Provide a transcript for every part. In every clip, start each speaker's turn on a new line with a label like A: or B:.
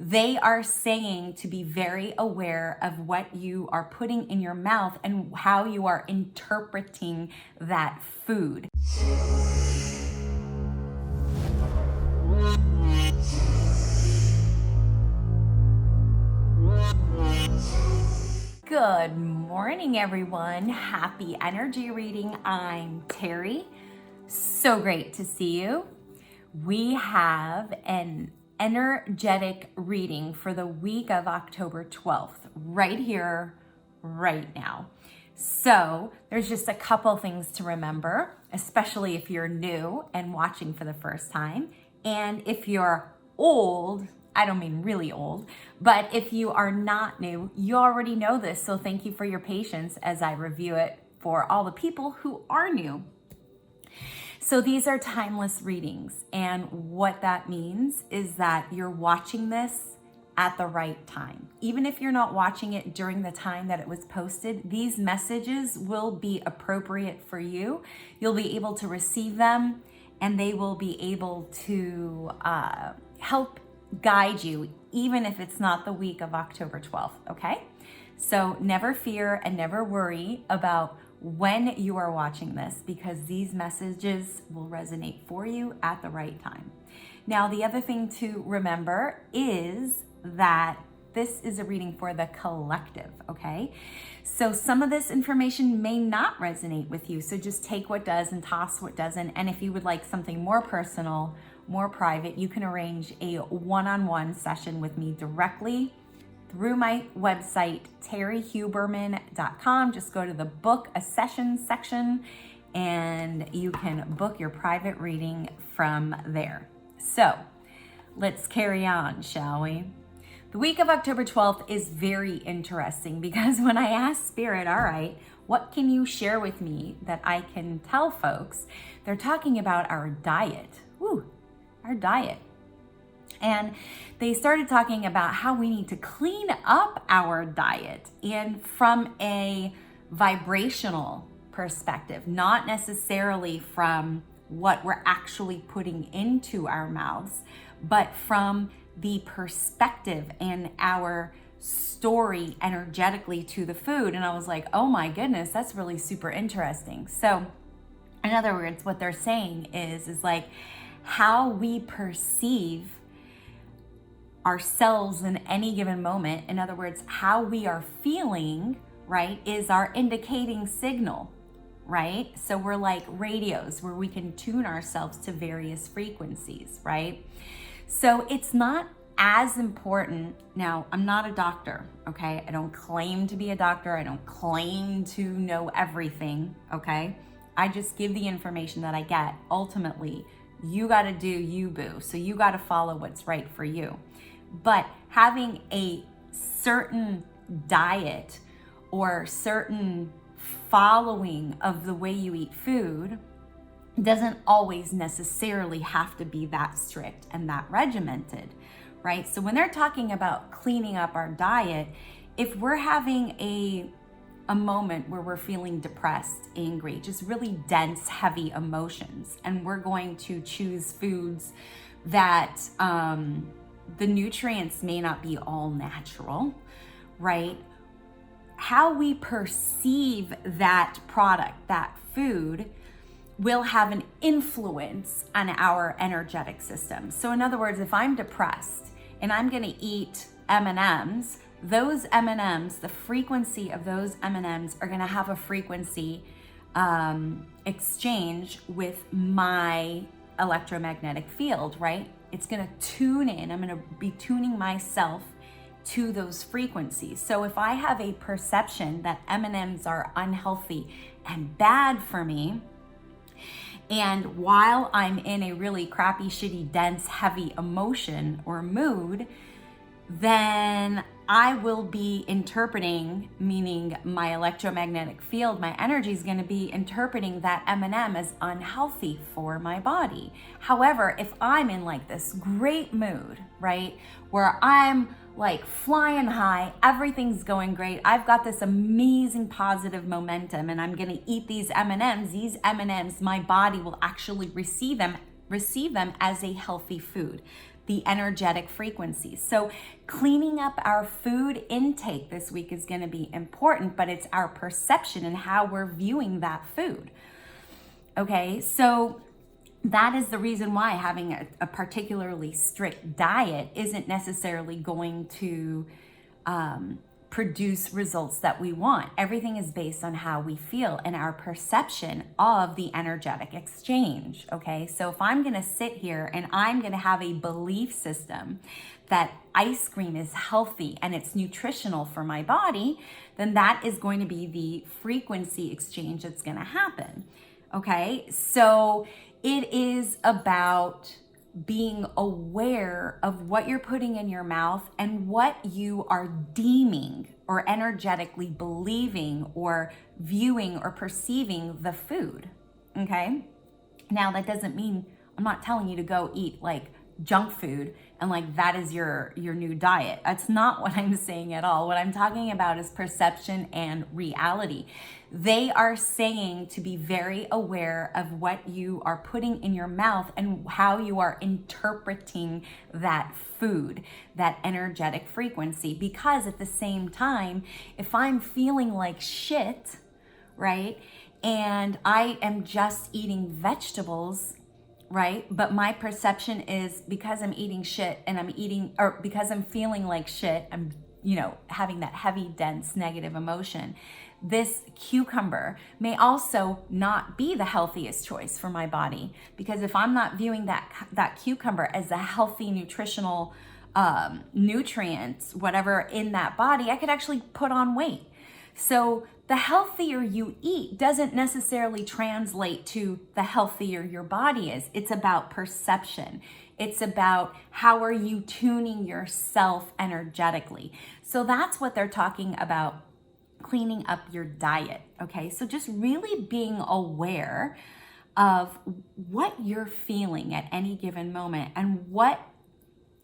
A: They are saying to be very aware of what you are putting in your mouth and how you are interpreting that food. Good morning, everyone. Happy energy reading. I'm Terry. So great to see you. We have an energetic reading for the week of October 12th, right here, right now. So there's just a couple things to remember, especially if you're new and watching for the first time. And if you're old, I don't mean really old, but if you are not new, you already know this. So thank you for your patience as I review it for all the people who are new. So these are timeless readings. And what that means is that you're watching this at the right time. Even if you're not watching it during the time that it was posted, these messages will be appropriate for you. You'll be able to receive them and they will be able to help guide you, even if it's not the week of October 12th, okay? So never fear and never worry about when you are watching this, because these messages will resonate for you at the right time. Now, the other thing to remember is that this is a reading for the collective, okay? So some of this information may not resonate with you, so just take what does and toss what doesn't. And if you would like something more personal, more private, you can arrange a one-on-one session with me directly through my website, terryhuberman.com. Just go to the book a session section and you can book your private reading from there. So let's carry on, shall we? The week of October 12th is very interesting because when I asked Spirit, all right, what can you share with me that I can tell folks? They're talking about our diet. Our diet. And they started talking about how we need to clean up our diet, and from a vibrational perspective, not necessarily from what we're actually putting into our mouths, but from the perspective and our story energetically to the food. And I was like, oh my goodness, that's really super interesting. So in other words, what they're saying is like how we perceive ourselves in any given moment. In other words, how we are feeling, right, is our indicating signal, right? So we're like radios where we can tune ourselves to various frequencies, right? So it's not as important. Now, I'm not a doctor, okay? I don't claim to be a doctor. I don't claim to know everything, okay? I just give the information that I get. Ultimately, you got to do you, boo. So you got to follow what's right for you. But having a certain diet or certain following of the way you eat food doesn't always necessarily have to be that strict and that regimented, right? So when they're talking about cleaning up our diet, if we're having a moment where we're feeling depressed, angry, just really dense, heavy emotions, and we're going to choose foods that the nutrients may not be all natural, right? How we perceive that product, that food, will have an influence on our energetic system. So in other words, if I'm depressed and I'm going to eat M&Ms, those M&Ms, the frequency of those M&Ms are going to have a frequency exchange with my electromagnetic field, right? It's going to tune in. I'm going to be tuning myself to those frequencies. So if I have a perception that M&Ms are unhealthy and bad for me, and while I'm in a really crappy, shitty, dense, heavy emotion or mood, then I will be interpreting, meaning my electromagnetic field, my energy is going to be interpreting that M&M as unhealthy for my body. However, if I'm in like this great mood, right, where I'm like flying high, everything's going great, I've got this amazing positive momentum and I'm going to eat these M&Ms, my body will actually receive them as a healthy food. the energetic frequencies. So cleaning up our food intake this week is going to be important, but it's our perception and how we're viewing that food. Okay, so that is the reason why having a particularly strict diet isn't necessarily going to produce results that we want. Everything is based on how we feel and our perception of the energetic exchange. Okay, so if I'm going to sit here and I'm going to have a belief system that ice cream is healthy and it's nutritional for my body, then that is going to be the frequency exchange that's going to happen. Okay, so it is about being aware of what you're putting in your mouth and what you are deeming or energetically believing or viewing or perceiving the food. Okay, now that doesn't mean, I'm not telling you to go eat like junk food and like that is your new diet. That's not what I'm saying at all. What I'm talking about is perception and reality. They are saying to be very aware of what you are putting in your mouth and how you are interpreting that food, that energetic frequency. Because at the same time, if I'm feeling like shit, right, and I am just eating vegetables, right? But my perception is because I'm eating shit and because I'm feeling like shit, I'm, having that heavy, dense, negative emotion. This cucumber may also not be the healthiest choice for my body, because if I'm not viewing that cucumber as a healthy, nutritional nutrients, whatever in that body, I could actually put on weight. So the healthier you eat doesn't necessarily translate to the healthier your body is. It's about perception. It's about how are you tuning yourself energetically. So that's what they're talking about, cleaning up your diet. Okay, so just really being aware of what you're feeling at any given moment and what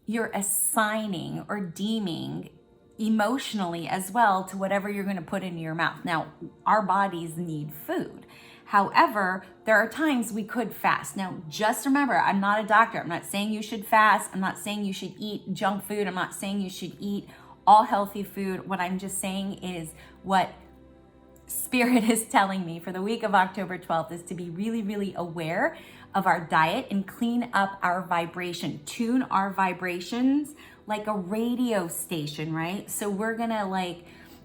A: you're assigning or deeming emotionally as well to whatever you're going to put into your mouth. Now, our bodies need food. However, there are times we could fast. Now, just remember, I'm not a doctor. I'm not saying you should fast. I'm not saying you should eat junk food. I'm not saying you should eat all healthy food. What I'm just saying is what Spirit is telling me for the week of October 12th is to be really, really aware of our diet and clean up our vibration, tune our vibrations like a radio station, right? So we're gonna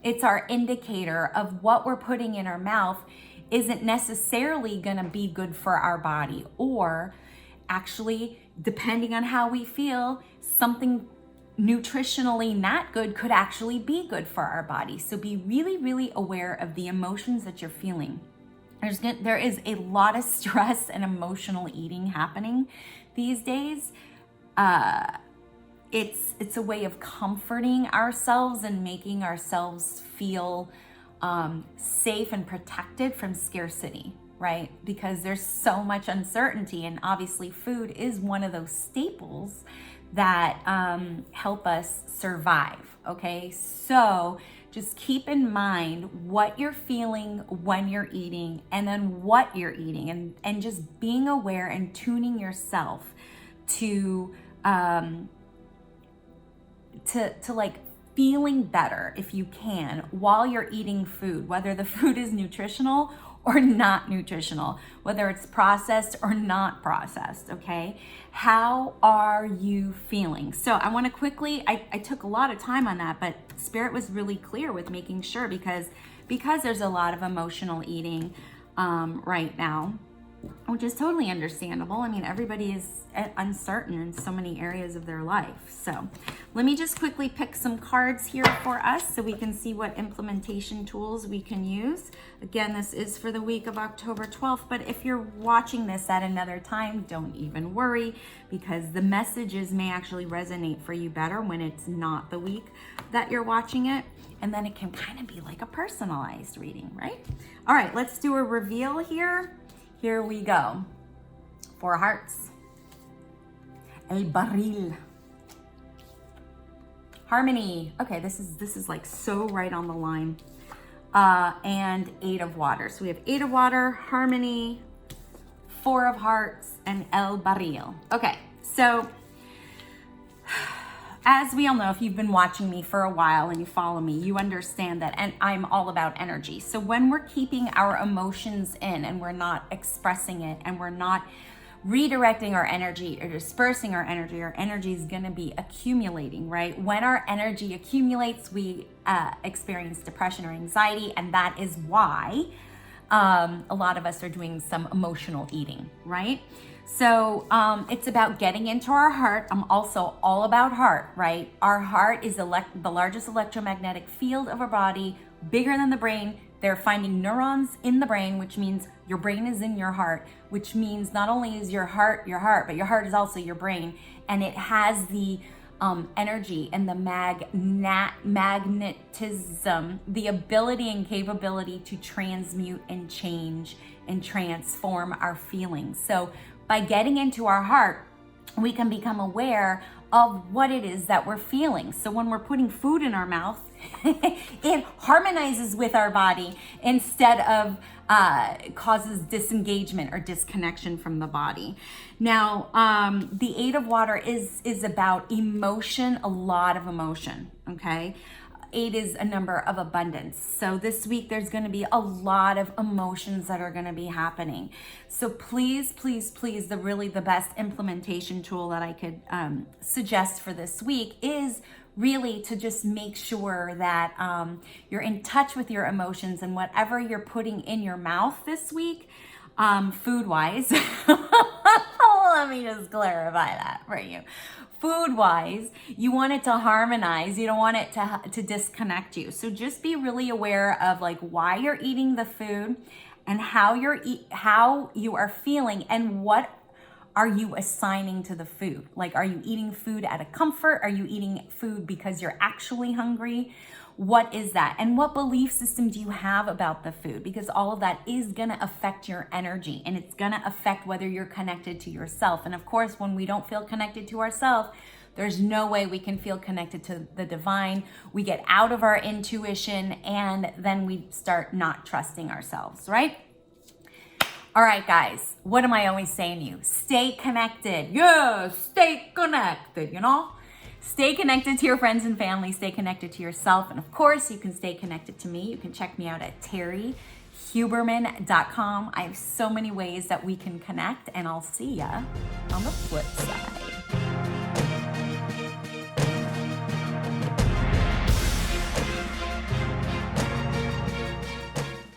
A: it's our indicator of what we're putting in our mouth isn't necessarily gonna be good for our body, or actually, depending on how we feel, something nutritionally not good could actually be good for our body. So be really, really aware of the emotions that you're feeling. There is a lot of stress and emotional eating happening these days. It's a way of comforting ourselves and making ourselves feel safe and protected from scarcity, right? Because there's so much uncertainty, and obviously food is one of those staples that help us survive, okay? So just keep in mind what you're feeling when you're eating, and then what you're eating, and just being aware and tuning yourself to like feeling better if you can while you're eating food, whether the food is nutritional or not nutritional, whether it's processed or not processed, okay? How are you feeling? So I wanna quickly, I took a lot of time on that, but Spirit was really clear with making sure, because there's a lot of emotional eating right now, which is totally understandable. I mean, everybody is uncertain in so many areas of their life. So let me just quickly pick some cards here for us so we can see what implementation tools we can use. Again, this is for the week of October 12th, but if you're watching this at another time, don't even worry, because the messages may actually resonate for you better when it's not the week that you're watching it. And then it can kind of be like a personalized reading, right? All right, let's do a reveal here. Here we go. 4 hearts. El barril. Harmony. Okay, this is like so right on the line. And 8 of water. So we have 8 of water, harmony, 4 of hearts, and el barril. Okay, so as we all know, if you've been watching me for a while and you follow me, you understand that, and I'm all about energy. So when we're keeping our emotions in and we're not expressing it and we're not redirecting our energy or dispersing our energy is going to be accumulating, right? When our energy accumulates, we experience depression or anxiety, and that is why a lot of us are doing some emotional eating, right? So it's about getting into our heart. I'm also all about heart, right? Our heart is the largest electromagnetic field of our body, bigger than the brain. They're finding neurons in the brain, which means your brain is in your heart, which means not only is your heart, but your heart is also your brain. And it has the energy and the magnetism, the ability and capability to transmute and change and transform our feelings. So by getting into our heart, we can become aware of what it is that we're feeling. So when we're putting food in our mouth, it harmonizes with our body instead of causes disengagement or disconnection from the body. Now, the 8 of water is about emotion, a lot of emotion, okay? 8 is a number of abundance. So this week there's going to be a lot of emotions that are going to be happening. So please, please, please, the best implementation tool that I could suggest for this week is really to just make sure that you're in touch with your emotions, and whatever you're putting in your mouth this week, food-wise, let me just clarify that for you. Food-wise, you want it to harmonize. You don't want it to disconnect you. So just be really aware of like why you're eating the food and how you are feeling, and what are you assigning to the food? Like, are you eating food out of comfort? Are you eating food because you're actually hungry? What is that? And what belief system do you have about the food? Because all of that is gonna affect your energy, and it's gonna affect whether you're connected to yourself. And of course, when we don't feel connected to ourselves, there's no way we can feel connected to the divine. We get out of our intuition, and then we start not trusting ourselves, right? All right, guys, what am I always saying to you? Stay connected. Yeah, stay connected, you know? Stay connected to your friends and family. Stay connected to yourself. And of course, you can stay connected to me. You can check me out at terryhuberman.com. I have so many ways that we can connect, and I'll see ya on the flip side.